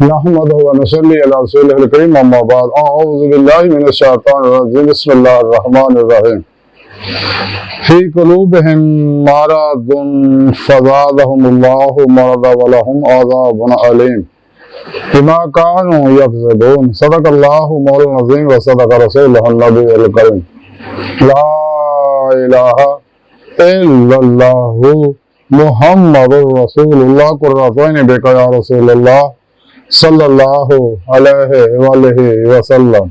नहमदुहु व नसल्ली अला रसूलिहिल करीम अम्मा बाद अऊज़ु बिल्लाहि मिनश शैतानिर रजीम बिस्मिल्लाहिर रहमानिर रहीम फी कुलूबिहिम मरदुन फज़ादहुमुल्लाहु मरदा व लहुम अज़ाबुन अलीम बिमा कानू यक्ज़िबून सदक़ल्लाहु मौलाना अज़ीम व सदक़ रसूलुहुन नबियुल करीम ला इलाहा इल्लल्लाहु मुहम्मदुर रसूलुल्लाह कुर्रतुन बिका या रसूलल्लाह सल्लल्लाहु अलैहि वसल्लम।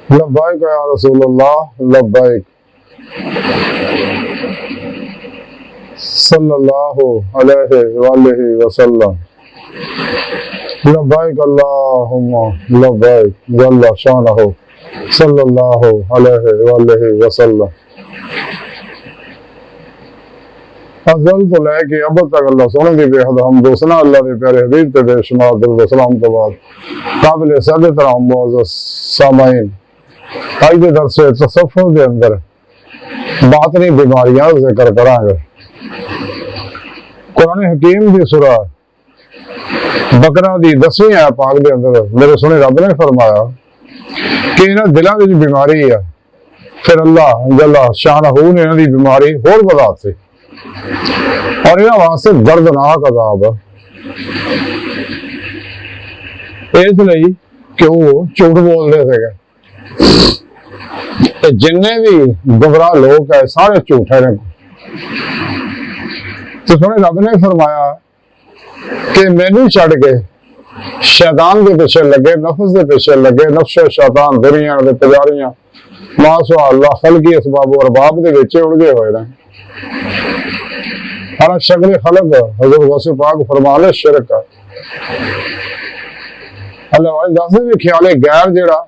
लब्बैक या रसूलल्लाह लब्बैक सल्लल्लाहु अलैहि वसल्लम। लब्बैक अल्लाहुम्मा लब्बैक जल्ल शानहु सल्लल्लाहु अलैहि वसल्लम। अज़ल तो लैके अब तक अल्लाह सोने की बेहद हम दोसना अल्लाह के प्यारे हबीब ते बेशुमार दुरूद सलाम तो बाद काबिल सद तरह मुअज़्ज़ज़ सामाईन आज के दरस तसव्वुफ़ के अंदर बातनी बीमारियां जिक्र करांगे। कुरान हकीम की सूरह बकरा की 10वीं आयत पाक के अंदर मेरे सुने रब ने फरमाया कि इन्हां दिलों में बीमारी है, फिर अल्लाह जल्ला शानहू ने इन्हां दी बीमारी होर वधाती और इन्हां वास्ते दर्दनाक अजाब है। इसलिए कि वो झूठ बोलते थे, जिन्ने भी गुमराह लोग है सारे झूठे ने। तो सुने रब ने फरमाया कि मैनू छड़ के शैतान के पीछे लगे, नफ्स के पीछे लगे, नफ्स शैतान दुनिया के पुजारियां माशा अल्लाह खल्की असबाब और बाब के विच उलझे हुए हैं। हर शक्ल खलक हज़रत गौसे पाक फरमाने शिरक है। अल्लाह वाले दस भी ख्याले गैर जेड़ा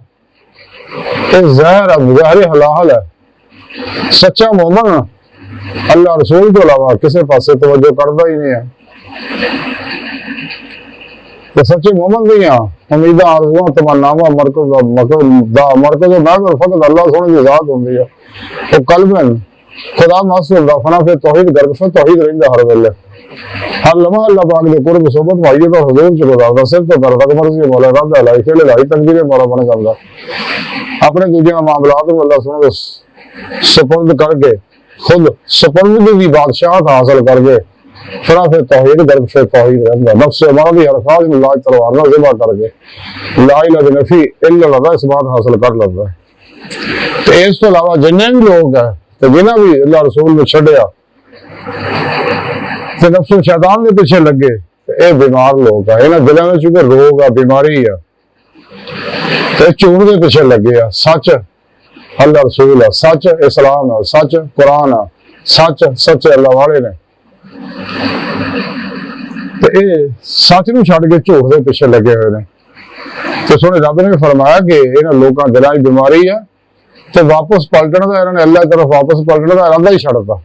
जहर है, जहर हलाल है। सच्चा मोमन अल्लाह रसूल तो अलावा किसी पासे तवज्जो करता ही नहीं है। तो सच्चे मोमन दी उम्मीदा आरज़ुआं तमन्नावां मरकज़ महज़ फकत अल्लाह सोने की ज़ात होंदी है। वो कल्बन खुदा मस्त होंदा फना फिर तौहीद गर्ग फिर तौहीद रहिंदा हर वेले हर लम्हा अल्लाह पाक दे कुर्ब सोबत भाईए तो हुजूर च गुजारदा सिर तो कर तक मर्ज़ी मौला रब लाई फिर लाई तकदीर मौला बन करदा अपने दूजे मामलात को अल्लाह सुनो सुपुर्द करके खुद सुपुर्द की बादशाहत हासिल करके फना फिर तौहीद गर्ग फिर तौहीद रहिंदा नफ्स अमारा दी हर खाज में लाज तलवार ना ज़िबा करके ला इलाहा नफी इल्ला अल्लाह इस बात हासिल कर लैंदा। तो इस तो अलावा जिन्ने भी लोग है तो जिन्हें भी अल्लाह रसूल ने छड़िया तो नफ्स शैतान के पीछे लगे ये बीमार लोग है। इन्होंने दिलों में चूंकि रोग है बीमारी है तो झूठ के पीछे लगे है। सच अल्लाह रसूल है, सच इस्लाम है, सच कुरान है, सच सच्चे अल्लाह वाले ने। तो ये सच नूं छड्ड के झूठ के पीछे लगे हुए हैं। तो सोने रब ने फरमाया कि इन्होंने लोगों दिलों की बीमारी है तो वापस पलटन का इन्होंने अल्लाह तरफ वापस पलटन का इरादा ही छड़ता।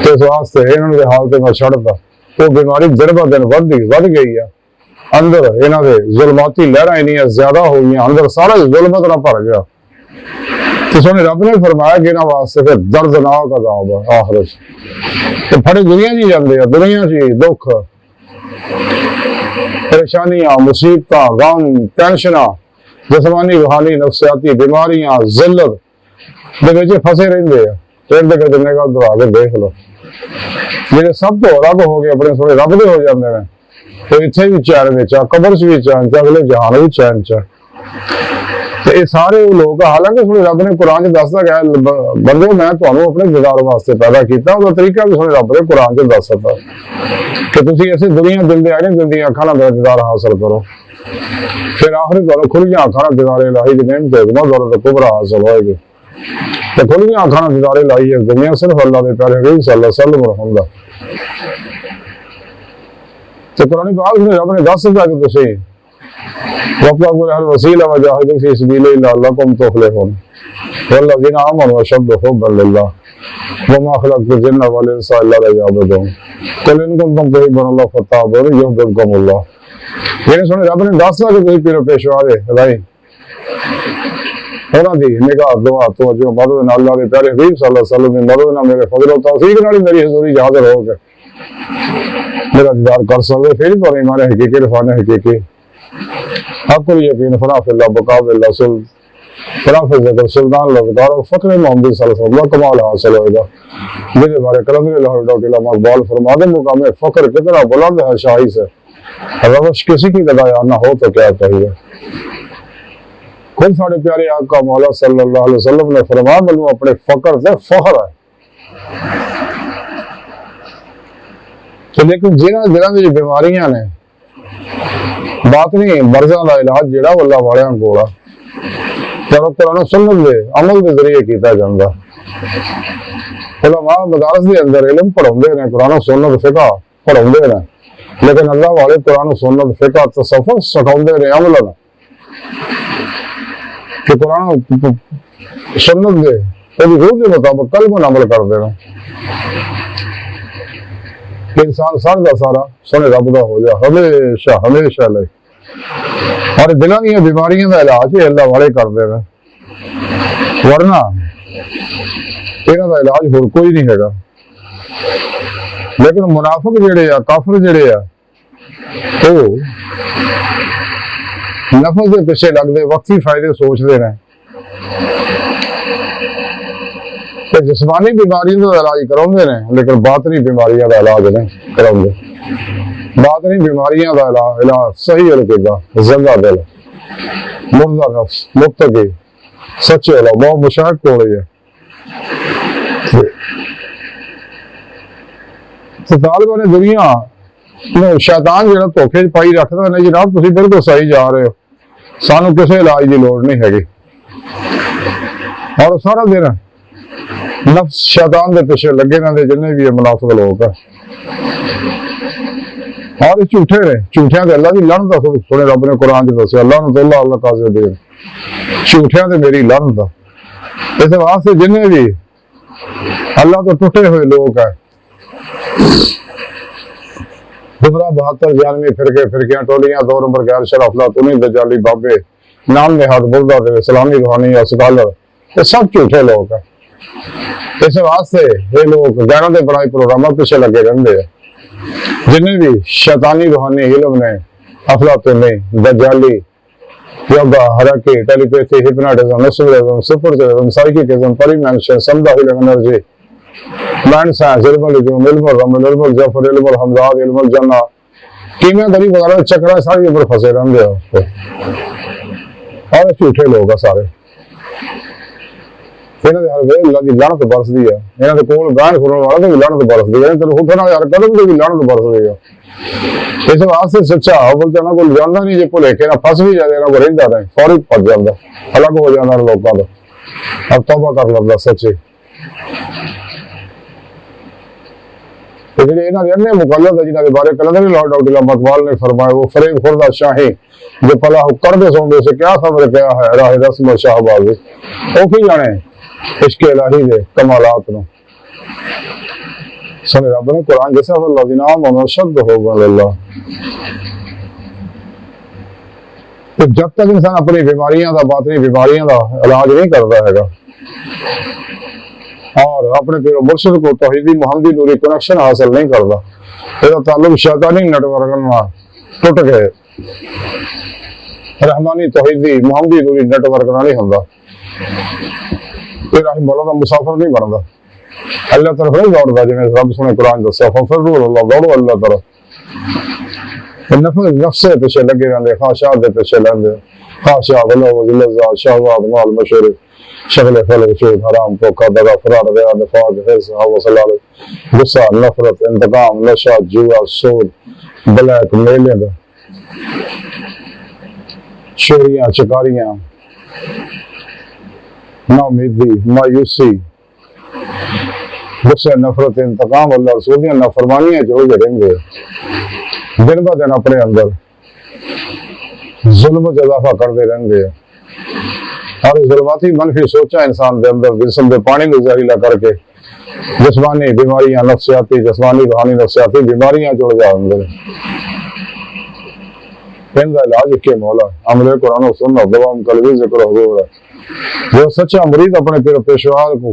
तो इस वास्ते इन्होंने हालत में छड़ता वो बीमारी दिन ब दिन बढ़ गई है। अंदर इन्हों के जुल्माती लहर इनिया ज्यादा हो गई, अंदर सारा जुल्मत ना भर गया। तो सोने रब ने फरमाया कि इन्होंने वास्ते फिर दर्दनाक अजाब है आखिरत। तो फड़े दुनिया जी जाते हैं, दुनिया जी दुख परेशानियां मुसीबत गम टेंशन जिसमानी रूहानी नफसियाती बीमारियां जिल्लत दे फसे रहते हैं। फिर कदम निगाह दवा के देख लो जेडे सब तो अलग हो गए अपने थोड़े रब दे हो जाते हैं तो इत्थे भी चैन में कबर च भी चैन च अगले जहान भी चैन च। तो ये सारे लोग हालांकि थोड़े रब ने कुरान च दसदा गया बंदे मैं तुहानू अपने दीदार वास्ते पैदा किया उसका तरीका भी थोड़े रब ने कुरान च दस दिता कि तुसीं ऐसे दुनिया दिल दे आए दिल दी अखां नाल मेरा दीदार हासिल करो फिर आखिर तुहानू खुलियां अखां नाल दीदार इलाही दी नेमत दौलत कुबरा हासिल होएगी। तो खुलियां अखां नाल दीदार इलाही है दुनिया सिर्फ अल्लाह दे प्यारे हबीब सल्लल्लाहु अलैहि वसल्लम रहमदा। तो कुरान पाक में रब ने दस दिता कि तुसीं वफ़्क़ु अहल वसीला वजाहिदू फी सबीलिल्लाह लअल्लकुम तुफ़्लिहून वल्लज़ीना आमनू अशद्दु हुब्बन लिल्लाह वमा खलक़तुल जिन्ना वल इंसा इल्ला लियअबुदून कुल इन कुंतुम तुहिब्बूनल्लाह फत्तबिऊनी युहब्बिबकुमुल्लाह। ये सुने रब ने दस दिता कि तुसीं पीरो पेशवा दे भाई उन्होंने निगाह दुआ तो जो मदद अल्लाह के प्यारे हबीब सल्लल्लाहु अलैहि वसल्लम की मदद ना मेरे फजल और तौफीक नाल मेरी हजूरी हाजिर हो गए मेरा दीदार कर सकते फिर तो नहीं माने हकीकी रफाने हकीकी हकुल यकीन फराफिल्ला बकाबिल्ला सुल फराफिल ज़िक्र सुल्तान लज़कार और फ़क्र मोहम्मद सल्लल्लाहु अलैहि वसल्लम कमाल हासिल होगा मेरे बारे कलंदर लाहौर डॉक्टर मकबाल फरमादे मुकाम फ़क्र कितना बुलंद है शाही से रवश किसी की लदाया ना हो तो क्या चाहिए खुद साढ़े प्यारे आका मौला सल्लल्लाहु अलैहि वसल्लम ने फरमाया मैनू अपने फकर से फखर है तो लेकिन जिन्होंने दिलों में बीमारियां ने बात नहीं मर्जा का इलाज जो अल्लाह वालियां कोल चलो कुरान सुन्नत दे अमल के जरिए किया जाता उलमा मदारस के अंदर इल्म पढ़ाते हैं कुरान सुन्नत फिका पढ़ाते हैं लेकिन अल्लाह वाले कुरान सुन्नत फिका तसव्वुफ सिखाते हैं अमलन कि कुरान सुन्नत दे रूह के मुताबिक कलमन अमल करते हैं इंसान सारा सारा सोने रब का हो जाए हमेशा हमेशा ले और दिलों दी बीमारियों का इलाज ही अल्लाह वाले करते हैं वरना इन्हों का इलाज होर कोई नहीं है लेकिन मुनाफिक जेड़े आ काफिर जेड़े आ वो नफस के पिछे लगते वक्ती फायदे सोचते हैं तो जिस्मानी बीमारियों का इलाज कराते हैं लेकिन बातनी बीमारियों का इलाज नहीं कराते बातनी बीमारियों का इलाज सही अल्केगा जिंदा दिल मुर्दा नफ्स मुत्तकी सच्चे वाला बहुत मुशाहिद हो रही है तो तालिबान दुनिया शैतान जो धोखे पाई रखता नहीं जनाब तुम बिल्कुल सही जा रहे हो सानू किसी इलाज की लौड़ नहीं हैगी और सारा दिन नफ्स शैतान के पिछे लगे रहते जिन्हें भी मुनाफिक लोग है और झूठे ने झूठिया के अल्लाह की लानत सुने रब ने कुरान च दसिया अल्लाह काज़े दे झूठिया ते मेरी लानत इस वास्ते जिन्हें भी अल्लाह तो टुटे हुए लोग है दूसरा 72 92 फिरकियां टोलियां 2 नंबर गैर शराफला तुनी दजाली बाबे नाम निहाद बुर्दा दे इस्लामी रूहानी स्कॉलर ये सब झूठे लोग है इस वास्ते ये लोग गैरों के बनाए प्रोग्रामों पीछे लगे रहते हैं जिन्हें भी शैतानी रूहानी इल्म ने अफलातुनी दजाली योगा हरकी टेलीपैथी हिप्नोटिज्म मेस्मरिज्म सुपरटिज्म साइकिकिज्म परिमेंशन समदा हीलिंग एनर्जी माइंड साइंस इल्म रमल इल्म जफर इल्म हमदाद इल्म जन्ना कीमियागरी वगैरह चक्कर सारी उम्र फंसे रहते हैं और झूठे लोग हैं सारे इन्होंने हर वे अल्लाह की लानत बरसती है इन्होंने कोल बहन खुलने वाले तो भी लानत बरसती है तेरे उठने वाले हर कदम से भी लानत बरसती है इस वास्ते सच्चा अव्वल तो कोई जानता नहीं जो भुलेखे ना फस भी जाए इन्हों को रहिंदा नहीं फौरी फस जाता अलग हो जाता लोगों का अब तौबा कर लगता सच्ची जो इन्होंने अन्य मुकल्लद है जिन्होंने बारे कलंदर लाहौर डॉक्टर मकबाल ने फरमाया वो फरेब खुर्दा शाही जो पला करते सोंदे से क्या खबर क्या है राह रस्म शाहबाजी वो की जाने इसके इलाही दे कमालात नु सुने रब ने कुरान जैसे अल्लाह मनशद होगा अल्लाह तो जब तक इंसान अपनी बीमारियां का बातनी बीमारियां का इलाज नहीं करता है और अपने पीर मुर्शिद को तौहीदी मुहम्मदी नूरी कनेक्शन हासिल नहीं करता इसका ताल्लुक शैतानी नेटवर्क टूट गए रहमानी तौहीदी मुहम्मदी नूरी नेटवर्क नहीं होता फिर मौला का मुसाफिर नहीं बनता अल्लाह तरफ नहीं दौड़ता जिन्हें रब सुने कुरान दस्या फफिरू अल्लाह दौड़ो अल्लाह तरफ नफ्स से पीछे लगे रहते ख्वाहिशात के पीछे रहते ख्वाहिशा लज़्ज़त शहवात माल मशहूर शगल फल वजूद हराम धोखा दगा फरार रिया निफाक हिर्स हवा सलाल गुस्सा नफरत इंतकाम नशा जुआ सूद ब्लैक मेलिंग चोरियां चकारियां नाउमीदी मायूसी गुस्से नफरत इंतकाम अल्लाह रसूल दी नाफरमानियां जो रहेंगे दिन ब दिन अपने अंदर जुल्म इजाफा करते रहेंगे और जुल्माती मनफी सोचा इंसान के अंदर जिस्म के पानी को जहरीला करके जिस्मानी बीमारियां नफ्सियाती जिस्मानी रूहानी नफ्सियाती बीमारियां जुड़ जाएंगे इनका इलाज के मौला अमले कुरान सुन्नत दवाम कलबी जिक्र हुजूर है। जो सच्चा मुरीद अपने फिर पेशवा को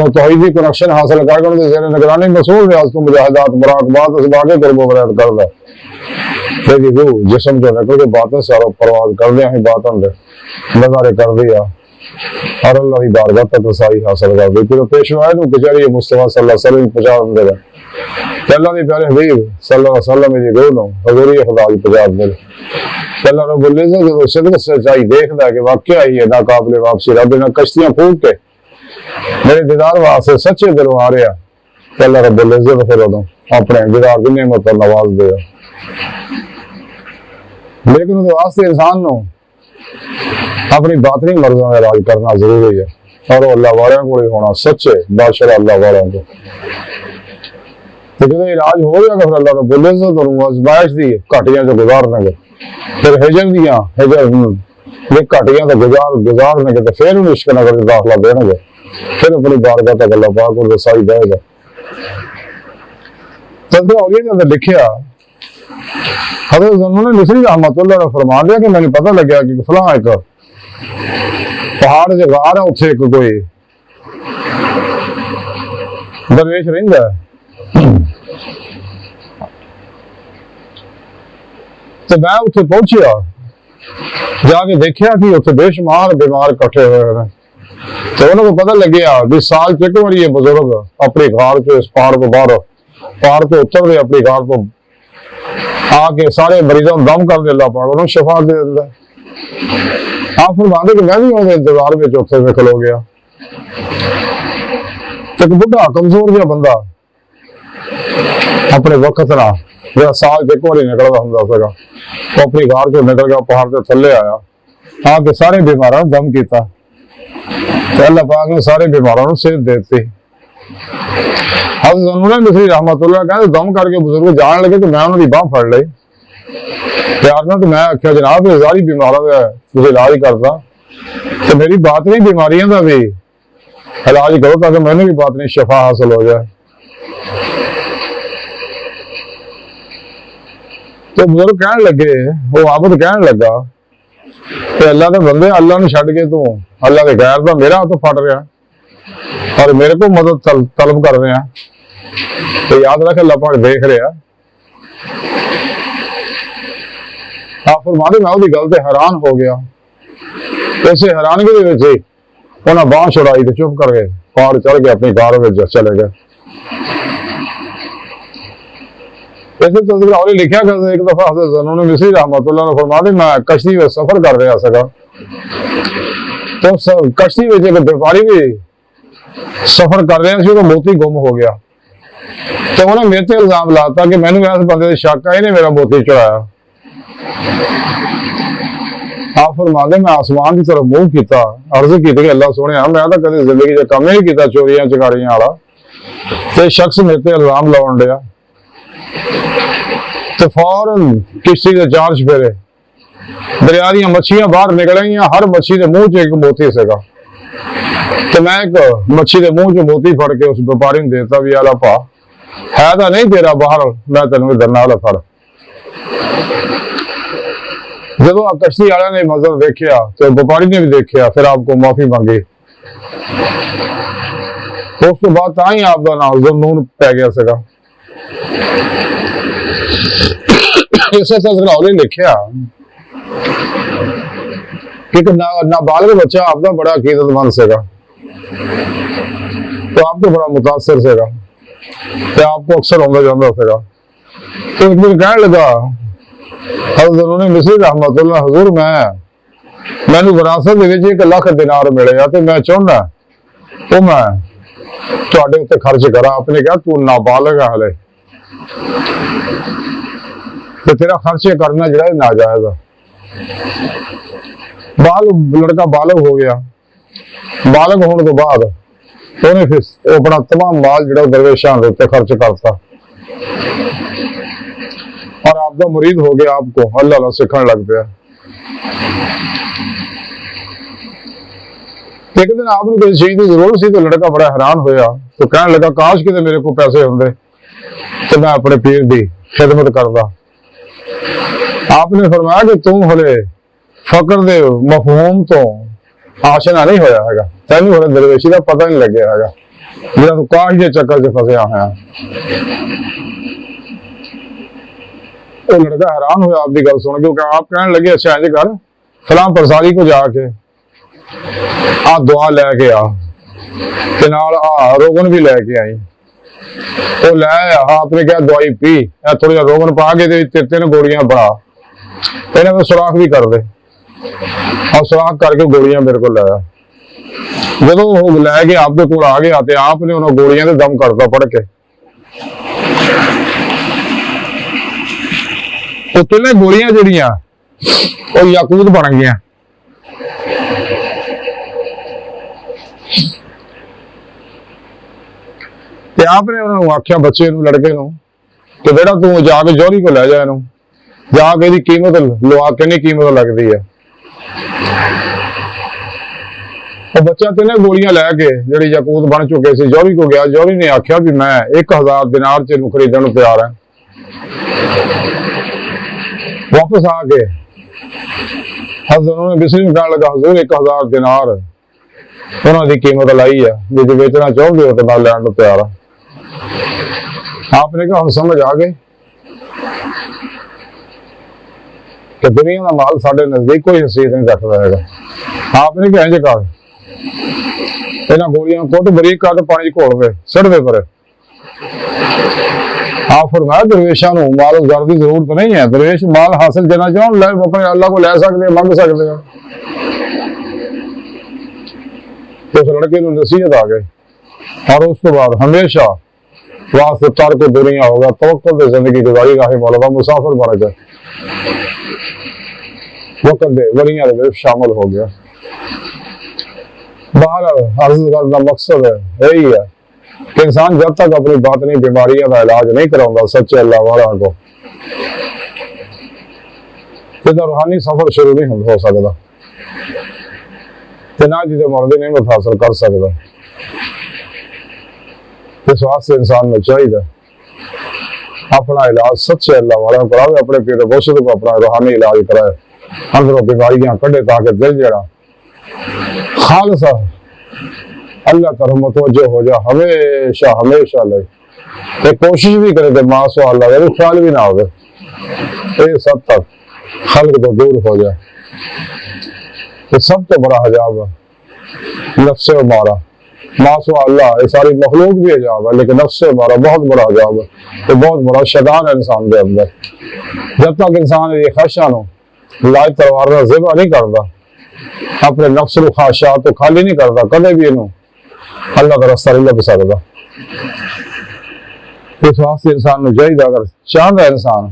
तौहीदी कनेक्शन हासिल करके उनके ज़ेर निगरानी मसूल रियाज को मुजाहिदात मुराकबात उस बागे कुर्बो बरकत कर दे तेरी रूह जिस्म जो निकल के बातें सारा परवाज कर दिया ही बातों दे नज़ारे कर दिया और अल्लाह की बारगाह तक रसाई हासिल कर दी। फिर पेशवा है बेचारी मुस्तफा सल्लल्लाहु अलैहि वसल्लम पहुंचा दे रहे अल्लाह के प्यारे हबीब सल्लल्लाहु अलैहि वसल्लम की रूह नो हजूरी खुदा की पहुंचा दे अल्लाह रब्बुल इज्जत जो सिद्क सच्चाई देखदा है कि वाकया ही है नाकाबिले वापसी रब ने कश्तियां फूक के मेरे दीदार वास्ते सच्चे दिलों आ रहा तो अल्लाह रब्बुल इज्जत फिर उदों अपने दीदार की नेमत पर नवाज दे। लेकिन उस वास्ते इंसान को अपनी बातनी मर्जों का इलाज करना जरूरी है और अल्लाह वालों को होना सच्चे बादशाह अल्लाह वालों को तो जो इलाज हो जाएगा फिर अल्लाह रब्बुल इज्जत और आजमाइश दी घाटियां जो गुजारने फिर हिजर दियां हिजर ये घाटियां तो गुजारने तो फिर उन्हें इश्क नगर दाखला देंगे फिर अपनी बारगाह तक अल्लाह पाक को रसाई देगा। तज़किरा औलिया के अंदर लिखिया हज़रत ज़ुन्नुन मिस्री रहमतुल्लाह ने फरमा दिया कि मैंने पता लग गया कि फलां एक पहाड़ से गार है उत्थे एक कोई दरवेश रहिंदा है तो मैं उत्थे पहुंचिया जाके देखिया कि उत्थे बेशुमार बीमार इकट्ठे हुए हैं तो उन्होंने पता लगे भी साल च एक बार ये बुजुर्ग अपनी गार चो इस पहाड़ को बाहर पहाड़ तो उतर दे अपनी गार तो आके सारे मरीजों को दम कर दे अल्लाह पाक उन्होंने शफा दे दिंदा आप फरमाते कि मैं भी उन्हें इंतजार में चौथे में खलो गया एक बुढ़ा कमजोर जिहा बंदा अपने वक्त ना जो साल च एक बार निकलता होंदा सीगा वो अपनी गार चो निकल गया पहाड़ से थले आया आके सारे बीमारों दम किया तो अल्लाह पाक ने सारे बीमारों को सेहत देती। हज़रत ज़ुन्नुन मिस्री रहमतुल्लाह कहते दम करके बुजुर्ग जान लगे तो मैं उन्होंने बांह फड़ ली प्यार ना तो मैं आख्या जनाब ये सारी बीमारों का तुझे इलाज करता तो मेरी बात नहीं बीमारियों का भी इलाज करो ताकि मैंने भी बात नहीं शफा हासिल हो जाए। तो बुजुर्ग कहने लगे वो आबद कहने लगा तो अल्लाह के बंदे अल्लाह ने छड़ के तू अल्लाह के गैर का मेरा हाथ फट रहा और मेरे को मदद तलब कर रहे हैं तो याद रख अल्लाह पाक देख रहा। आप फरमाते मैं उसकी गल से हैरान हो गया इसे हैरानगी उन्हें बांह छुड़ाई तो चुप कर गए पहाड़ चढ़ के अपनी कार में चले गए। ऐसे तज़किरा और लिखा कर एक दफा हज़रत ज़ुन्नुन मिस्री रहमतुल्लाह ने फरमाते मैं कश्ती में सफर कर रहा सका तो कश्ती में एक व्यापारी भी सफर कर रहे थे तो मोती गुम हो गया तो उन्हें मेरे से इल्जाम लाता कि मैंने इस बंदे से शक है इन्हें मेरा मोती चुराया। आप फरमाते मैं आसमान की तरफ मुंह किया अर्ज की कि अल्लाह सोने मैं तो कभी जिंदगी से कम ही नहीं किया चोरियां चकारियां वाला तो शख्स मेरे से इल्जाम लाउन दिया तो फौरन किश्ती के चार चफेरे दरिया दी मच्छियां बाहर निकलियां हर मच्छी के मुंह च एक मोती सेगा तो मैं एक मच्छी के मुंह च मोती फड़ के उस व्यापारी ने देता भी आला पा है तो नहीं तेरा बाहर मैं तेन इधर नाल फड़। जब कश्ती वाले ने मंजर देखा तो व्यापारी ने भी देखा फिर आपको माफी मांगी उस तो बाद ता ही आपका नाम ज़ुन्नुन पै गया सीगा। इसे तज़किरा और लिखा कि नाबालिग बच्चा आपका बड़ा अकीदतमंद सेगा तो आपको बड़ा मुतासर सेगा तो आपको अक्सर आंदा जाता सेगा तो एक दिन कहने लगा हज़रत ज़ुन्नुन मिस्री रहमतुल्लाह हुजूर मैंने विरासत में 1 लाख दिनार मिले तो मैं चाहना वो मैं तुहाडे उत्ते खर्च करा। आपने कहा तू नाबालिग है हले तो तेरा खर्च करना जो नाजायज लड़का बालग हो गया बालग होने तो बाद उन्हें फिर अपना तमाम माल जो दरवेशा उत्ते खर्च करता और आपका मुरीद हो गया आपको अल्लाह सीखने लग पाया। एक दिन आपने किसी चीज की जरूरत सी तो लड़का बड़ा हैरान होया तो कहने लगा काश कि मेरे को पैसे होंगे तो मैं अपने पीर की खिदमत करता आपने फरमाया कि तू हले फकर दे मफहूम तो आशना नहीं होया हैगा, तेन हले दरवेशी का पता नहीं लगे हैगा, जिहड़ा तू काश के चक्कर च फसिया होया। वो लड़का हैरान होया आपकी गल सुन, क्योंकि आप कहने लगे अच्छा इंज कर, फलां परसारी को जाके आ दुआ लैके आ ते नाल आ रोगन भी लैके आई। वो लै आया, आपने क्या दवाई पी, थोड़ा जिहा रोगन पा के 3 गोलियां बना, इन्हें तो सुराख भी कर दे, और सुराख करके गोलियां मेरे को लाया। जो वो लैके आपके कोल आ गया तो आपने उन्होंने गोलियां से दम करता पढ़ के। तो 3 गोलियां जड़ियां वो याकूत बन गई। ते आपने उन्होंने आख्या बच्चे लड़के कि बेटा तू जाके जौहरी को लै जा, जाके इसकी कीमत लवा, कितनी कीमत लगती है। तो बच्चा 3 गोलियां लैके जी याकूत बन चुके थे जौहरी को गया। जौहरी ने आख्या भी मैं 1000 दिनार च खरीदने को तैयार है। वापस आके हजरत बिस्मिल में कहने लगा, हजूर 1000 दिनार उन्होंने कीमत लाई है, जो बेचना चाहोगे हो तो मैं लैन को तैयार है। आपने कहा हम समझ आ गए कि दुनिया का माल साढ़े नजदीक कोई हैसियत नहीं रखता है। आपने क्या इंज कर, इन्होंने गोलियां कुट बरीक कट पानी घोल के सिट दे पर। आप फरमाया दरवेशा माल उजार की जरूरत नहीं है, दरवेश माल हासिल करना चाहो अपने अल्लाह को लै सकते, मंग सकते हैं। तो उस लड़के को नसीहत आ गई, और उस तो बाद हमेशा वास्ते तर्क दुनिया होगा, तवक्कुल से जिंदगी गुजारी, राहे मौला दा मुसाफिर बन गए, वक्त दे वलियां दे विच शामिल हो गया। बहरहाल अर्ज करना मकसद यही है कि इंसान जब तक अपनी बातनी बीमारियों का इलाज नहीं कराता सच्चे अल्लाह वाला को, तो रूहानी सफर शुरू नहीं हो सकता, ना जिसे मर्द नेमत हासिल कर सकता। इस वास्ते इंसान को चाहिए अपना इलाज सच्चे अल्लाह वाला करावे, अपने पीर मुर्शिद को अपना रूहानी इलाज कराए, अंदरों बीमारियां कढ़े, ताकि दिल जड़ा खालसा अल्लाह तरफ मुतवज्जो हो जा हमेशा हमेशा ले। कोशिश भी करे तो मासो अल्लाह ख्याल भी ना हो, सब तक खल्क तो दूर हो जाए। तो सब तो बड़ा हजाब है नफ्से हमारा, मासो अल्लाह ये सारी मखलूक भी हजाब है, लेकिन नफ्से हमारा बहुत बड़ा हजाब है। तो बहुत बड़ा शैतान है इंसान के अंदर। जब तक इंसान ये ख्वाहिशां लाज तलवार का ज़िबा नहीं करता, अपने नफ्स ख्वाहिशात तो खाली नहीं करता, कदे भी इन्हों अल्लाह का रास्ता नहीं लभ सकता। इस वास्ते इंसान को चाहिए, अगर चाहता इंसान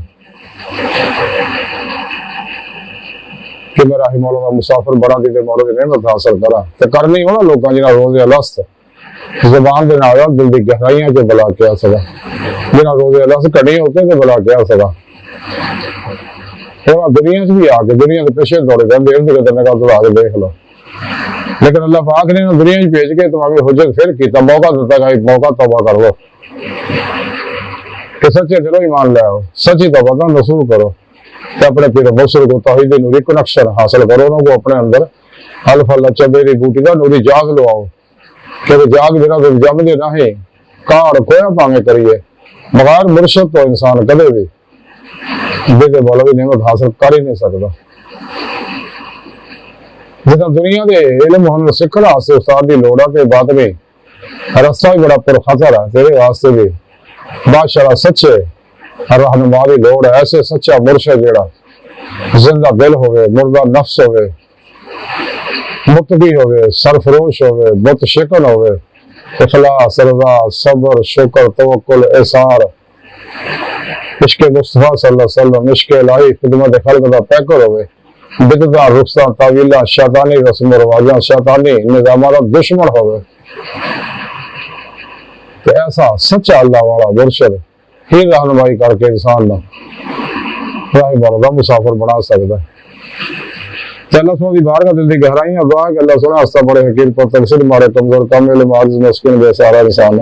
कि मेरा ही मौला का मुसाफिर बना दी मौला की नेमत हासिल करा, तो करनी हो ना लोगों जिन्हें रोज़े अलस्त जुबान के नाल दिल की गहराइयां च बुला के आ सका, जिन्हें रोज़े अलस्त कड़ी होते तो बुला के आ सका। दुनिया भी आके दुनिया के पेशे दौड़े रहते निगाह दौड़ा के देख लो, लेकिन अल्लाह पाक ने दुनिया भेज के तुम्हें हुज्जत फिर किया, मौका दिता का एक मौका तौबा कर लो कि सच्चे दिलों ईमान ले आओ, सच्ची तौबा का नसूल करो, तो अपने पीर मुर्शिद को तौहीद नूरी कनेक्शन हासिल करो, उन्होंने अपने अंदर अल्फ अल्लाह चबेरी बूटी का नूरी जाग लवाओ, क्योंकि जाग बिना तो जमदे नहीं, काड़ खोया भावे करिए, बगैर मुर्शिद तो इंसान कदे भी बेदे मौलवी नेमत हासिल कर ही नहीं सकता। जितना दुनिया के इलम हुनर सीखने वास्ते उस्ताद की लोड़ है, बाद में रास्ता भी बड़ा पुरखतर है तेरे वास्ते भी, बादशाह सच्चे रहनुमा की लोड़ है, ऐसे सच्चा मुर्शिद जेड़ा जिंदा दिल होवे, मुर्दा नफ्स होवे, मुतकी होवे, सरफरोश होवे, मुतशिकन होवे, इखलास, रज़ा, सब्र, शुक्र, तवक्कुल, इसार, इश्क़ मुस्तफ़ा सल्लल्लाहु अलैहि वसल्लम, इश्क़ इलाही, खिदमत खल्क़ दा पैकर होवे, बिदअतां, रुख़सां, तावीलां, शैतानी रस्म रिवाजां, शैतानी निज़ामां दा दुश्मन होवे। तो ऐसा सच्चा अल्लाह वाला मुर्शिद ही रहनुमाई करके इंसान ना राह मौला मुसाफिर बना सकता है। अल्लाह सुबहान की बारगाह दिल की गहराइयां दुआ कि अल्लाह सुना आस्था बड़े हकीम पर तकसीर मारे कमजोर कामिल माजिज मस्किन बेसहारा इंसान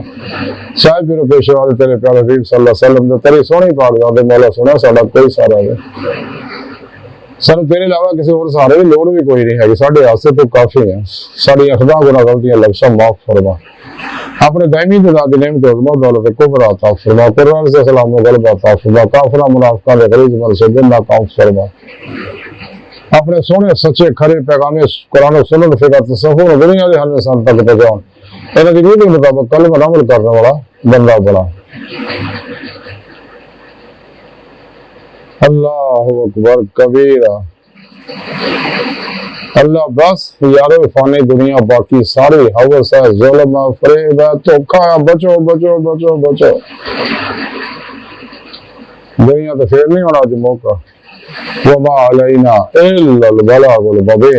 शायद फिर पेशवा तेरे प्यारे हबीब सल्लल्लाहु अलैहि वसल्लम तेरी सोहनी पाक दा मौला सुना साडा कोई सहारा नहीं। ਸਾਨੂੰ ਤੇਰੇ ਇਲਾਵਾ ਕਿਸੇ ਹੋਰ ਸਹਾਰੇ ਦੀ ਲੋੜ ਵੀ ਕੋਈ ਨਹੀਂ ਹੈਗੀ, ਸਾਡੇ ਆਸੇ ਤੋਂ ਕਾਫੀ ਹੈ। ਸਾਡੀਆਂ ਖੁਦਾ ਗੁਨਾਹ ਗਲਤੀਆਂ ਲਫ਼ਜ਼ਾਂ माफ फरमा, अपने दायमी दादी नेम तो अज़मत दौलत कुबर अता फरमा, कुरान से सलाम व गलबा अता फरमा, काफिरा मुनाफिका दे गरीब मन से दिन नाकाम फरमा। अपने सोने सच्चे खरे पैगामे कुरान और सुन्नत फिक्र तसव्वुर दुनिया दे हर इंसान तक पहुंचाओ, इन्हां दी विधि मुताबिक कलम अमल करने वाला बंदा बना। अल्लाहु अकबर कबीरा। अल्लाह बस यारो फानी दुनिया बाकी सारी हवस है, जुल्म है, फरेब है, धोखा है, बचो बचो बचो बचो। दुनिया तो फिर नहीं होना जो मौका। वमा अलैना इल्लल बलागुल मुबीन।